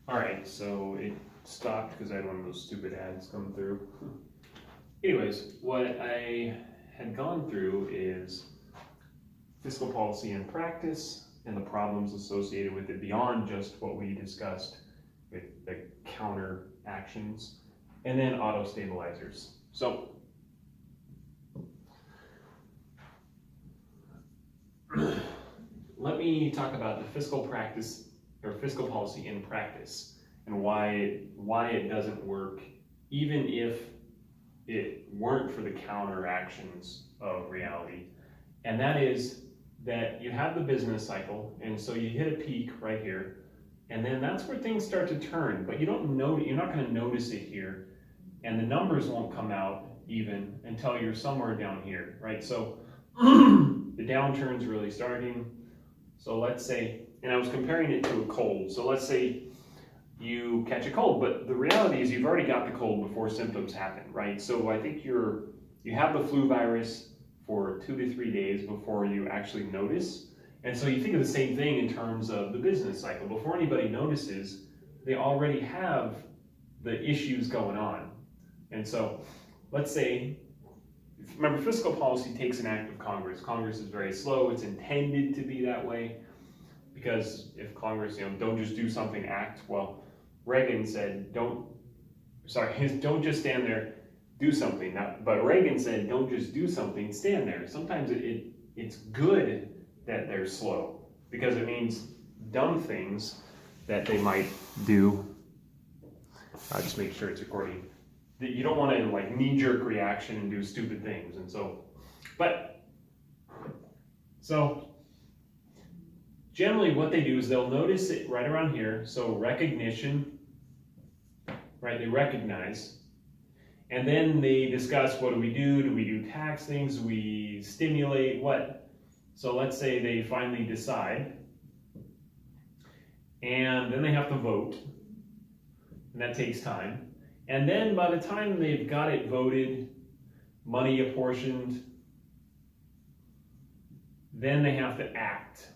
Alright, so it stopped because I had one of those stupid ads come through. Anyways, what I had gone through is fiscal policy in practice and the problems associated with it beyond just what we discussed with the counter actions, and then auto stabilizers. So let me talk about the fiscal practice or fiscal policy in practice and why it doesn't work, even if it weren't for the counter actions of reality. And that is that you have the business cycle, and so you hit a peak right here, and then that's where things start to turn, but you don't know, you're not going to notice it here, and the numbers won't come out even until you're somewhere down here, right? So the downturn's really starting. So let's say, and I was comparing it to a cold, so let's say you catch a cold, but the reality is you've already got the cold before symptoms happen, right? So I think you have the flu virus for 2 to 3 days before you actually notice. And so you think of the same thing in terms of the business cycle. Before anybody notices, they already have the issues going on. And so let's say, remember, fiscal policy takes an act of Congress. Congress is very slow. It's intended to be that way because if Congress, don't just do something, act. Well, Reagan said, don't just stand there, do something. But Reagan said, don't just do something, stand there. Sometimes it's good that they're slow because it means dumb things that they might do. I'll just make sure it's recording. You don't want to knee-jerk reaction and do stupid things. And so generally what they do is they'll notice it right around here. So recognition, right? They recognize. And then they discuss, what do we do? Do we do tax things? Do we stimulate what? So let's say they finally decide. And then they have to vote. And that takes time. And then by the time they've got it voted, money apportioned, then they have to act,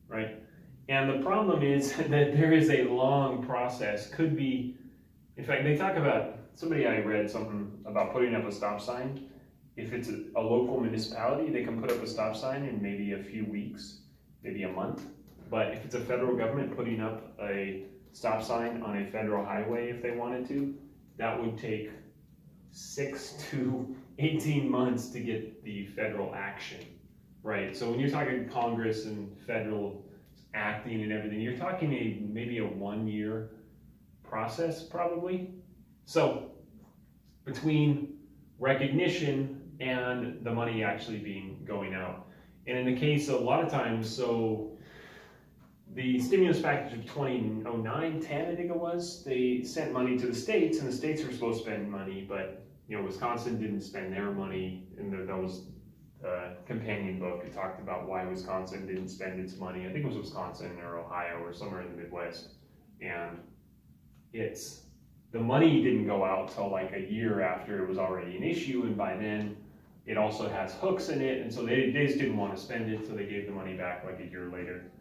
right? And the problem is that there is a long process. Could be, in fact, they talk about, I read something about putting up a stop sign. If it's a local municipality, they can put up a stop sign in maybe a few weeks, maybe a month. But if it's a federal government putting up a stop sign on a federal highway, if they wanted to, that would take 6 to 18 months to get the federal action, right? So when you're talking Congress and federal acting and everything, you're talking maybe a 1-year process probably. So between recognition and the money actually going out. And in the case of a lot of times, so the stimulus package of 2009, 10, I think it was, they sent money to the states, and the states were supposed to spend money, but Wisconsin didn't spend their money, and that was a companion book. It talked about why Wisconsin didn't spend its money. I think it was Wisconsin or Ohio or somewhere in the Midwest, and the money didn't go out till like a year after it was already an issue, and by then it also has hooks in it, and so they just didn't want to spend it, so they gave the money back like a year later.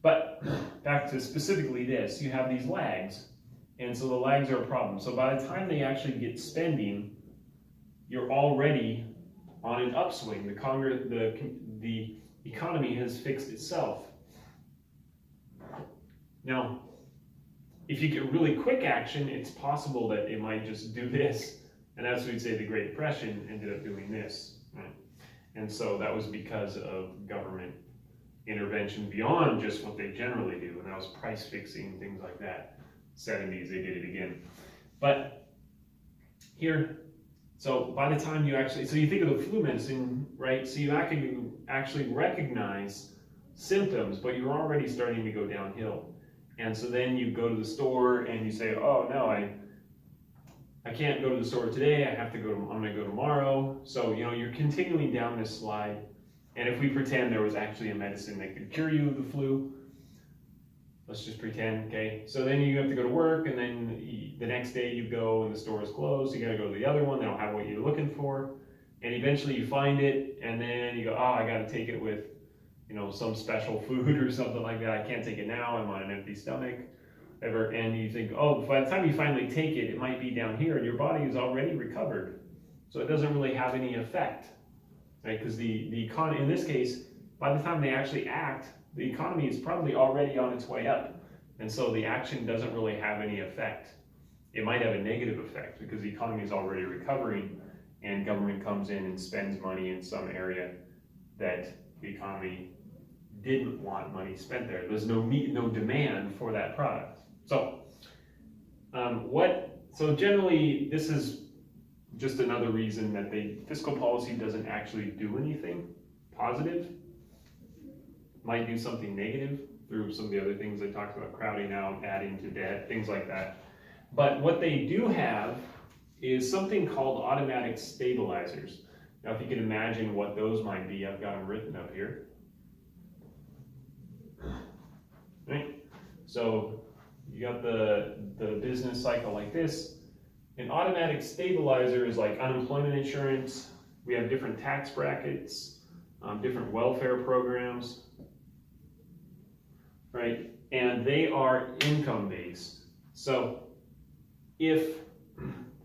But back to specifically this, you have these lags, and so the lags are a problem. So by the time they actually get spending, you're already on an upswing. The economy has fixed itself. Now, if you get really quick action, it's possible that it might just do this, and that's what we'd say the Great Depression ended up doing this, right? And so that was because of government intervention beyond just what they generally do, and that was price fixing, things like that. 70s, they did it again. But here, so by the time so you think of the flu medicine, right? So you actually recognize symptoms, but you're already starting to go downhill. And so then you go to the store and you say, oh no, I can't go to the store today, I'm gonna go tomorrow. So you're continuing down this slide. And if we pretend there was actually a medicine that could cure you of the flu, let's just pretend, okay? So then you have to go to work, and then the next day you go and the store is closed, so you gotta go to the other one, they don't have what you're looking for, and eventually you find it, and then you go, oh, I gotta take it with some special food or something like that. I can't take it now, I'm on an empty stomach, ever, and you think, oh, by the time you finally take it, it might be down here, and your body is already recovered. So it doesn't really have any effect, right? Because the economy, in this case, by the time they actually act, the economy is probably already on its way up. And so the action doesn't really have any effect. It might have a negative effect because the economy is already recovering and government comes in and spends money in some area that the economy didn't want money spent there. There's no demand for that product. So so generally this is just another reason that fiscal policy doesn't actually do anything positive. Might do something negative through some of the other things I talked about, crowding out, adding to debt, things like that. But what they do have is something called automatic stabilizers. Now, if you can imagine what those might be, I've got them written up here. Right? So you got the business cycle like this. An automatic stabilizer is like unemployment insurance. We have different tax brackets, different welfare programs, right? And they are income based. So if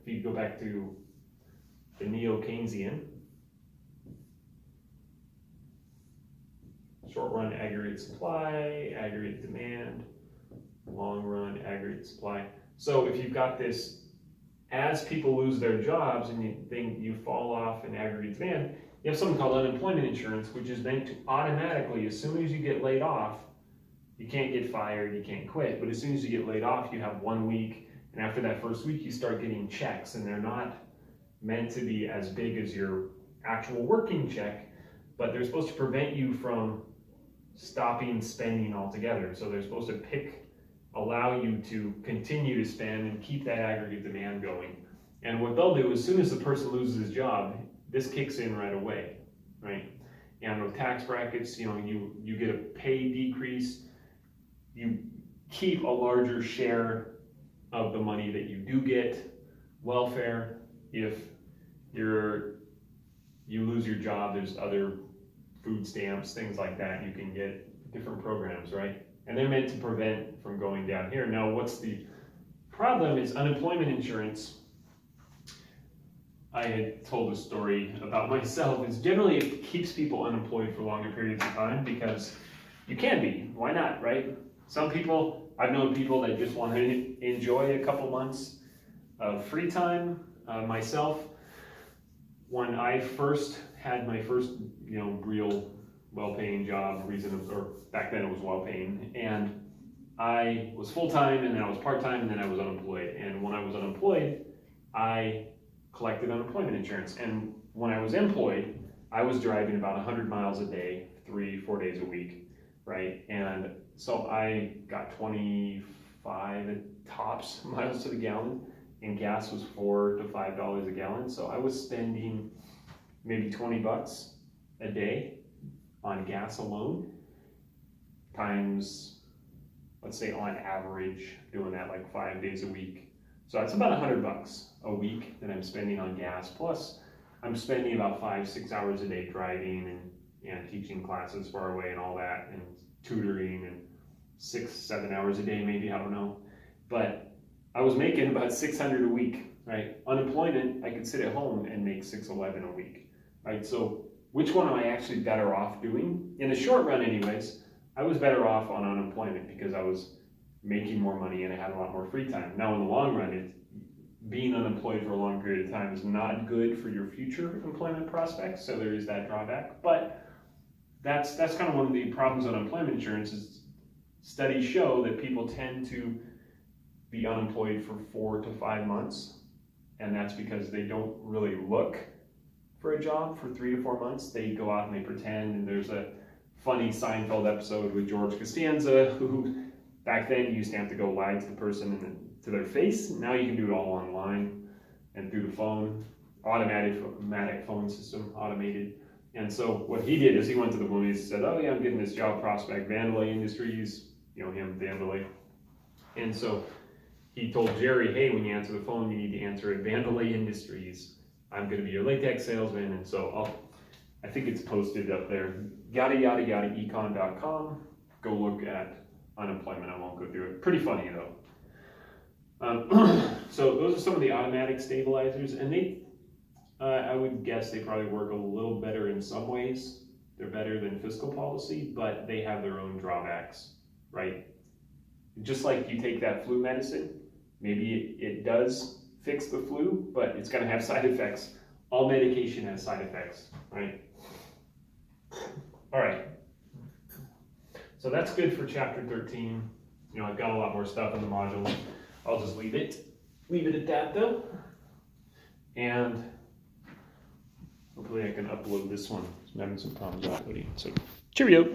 you go back to the neo-Keynesian, short run aggregate supply, aggregate demand, long run aggregate supply. So if you've got this, as people lose their jobs and you fall off in aggregate demand, you have something called unemployment insurance, which is meant to automatically, as soon as you get laid off, you can't get fired, you can't quit, but as soon as you get laid off, you have 1 week, and after that first week, you start getting checks, and they're not meant to be as big as your actual working check, but they're supposed to prevent you from stopping spending altogether. So they're supposed to allow you to continue to spend and keep that aggregate demand going. And what they'll do, as soon as the person loses his job, this kicks in right away, right? And with tax brackets, you get a pay decrease, you keep a larger share of the money that you do get. Welfare, if you lose your job, there's other food stamps, things like that. You can get different programs, right? And they're meant to prevent from going down here. Now, what's the problem is unemployment insurance. I had told a story about myself. It's generally, it keeps people unemployed for longer periods of time because you can be. Why not, right? Some people, I've known people that just want to enjoy a couple months of free time. Myself, when I first had my first, real well-paying job, or back then it was well-paying, and I was full-time, and then I was part-time, and then I was unemployed. And when I was unemployed, I collected unemployment insurance. And when I was employed, I was driving about 100 miles a day, 3-4 days a week, right? And so I got 25 at tops miles to the gallon, and gas was $4 to $5 a gallon. So I was spending maybe 20 bucks a day on gas alone, times, let's say on average, doing that like 5 days a week. So that's about 100 bucks a week that I'm spending on gas. Plus I'm spending about 5-6 hours a day driving and teaching classes far away and all that, and tutoring, and 6-7 hours a day maybe, I don't know. But I was making about 600 a week, right? Unemployment, I could sit at home and make 611 a week, right? So which one am I actually better off doing? In the short run anyways, I was better off on unemployment because I was making more money and I had a lot more free time. Now in the long run, being unemployed for a long period of time is not good for your future employment prospects, so there is that drawback. But that's kind of one of the problems with unemployment insurance is studies show that people tend to be unemployed for 4 to 5 months, and that's because they don't really look for a job for 3 to 4 months. They go out and they pretend, and there's a funny Seinfeld episode with George Costanza, who back then you used to have to go lie to the person to their face. Now you can do it all online and through the phone, automatic phone system, automated. And so what he did is he went to the police and said, oh yeah, I'm getting this job prospect, Vandalay Industries, him, Vandalay. And so he told Jerry, hey, when you answer the phone, you need to answer at Vandalay Industries. I'm going to be your latex salesman. And so I think it's posted up there. Yada yada yada econ.com. Go look at unemployment. I won't go through it. Pretty funny though. So those are some of the automatic stabilizers, and I would guess they probably work a little better in some ways. They're better than fiscal policy, but they have their own drawbacks, right? Just like you take that flu medicine, maybe it does fix the flu, but it's going to have side effects. All medication has side effects, right? All right. So that's good for chapter 13. You know, I've got a lot more stuff in the module. I'll just leave it at that though. And hopefully I can upload this one. I'm having some problems uploading. So cheerio.